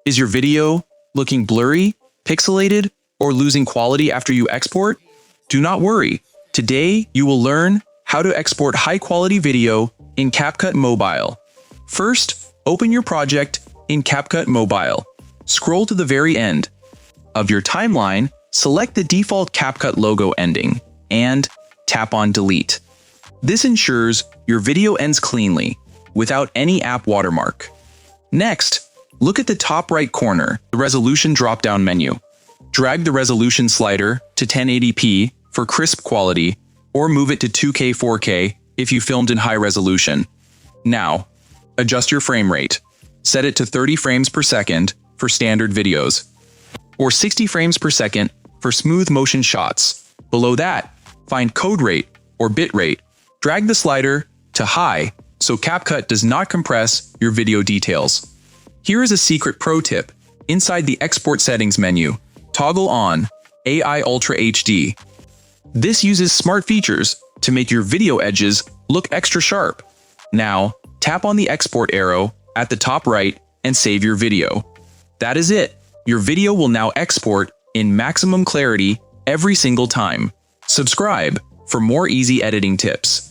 Is your video looking blurry, pixelated, or losing quality after you export? Do not worry. Today, you will learn how to export high-quality video in CapCut Mobile. First, open your project in CapCut Mobile. Scroll to the very end of your timeline, select the default CapCut logo ending, and tap on Delete. This ensures your video ends cleanly, without any app watermark. Next, look at the top right corner, the resolution drop-down menu. Drag the resolution slider to 1080p for crisp quality, or move it to 2K 4K if you filmed in high resolution. Now, adjust your frame rate. Set it to 30 frames per second for standard videos, or 60 frames per second for smooth motion shots. Below that, find code rate or bit rate. Drag the slider to high so CapCut does not compress your video details. Here is a secret pro tip. Inside the Export Settings menu, toggle on AI Ultra HD. This uses smart features to make your video edges look extra sharp. Now, tap on the export arrow at the top right and save your video. That is it. Your video will now export in maximum clarity every single time. Subscribe for more easy editing tips.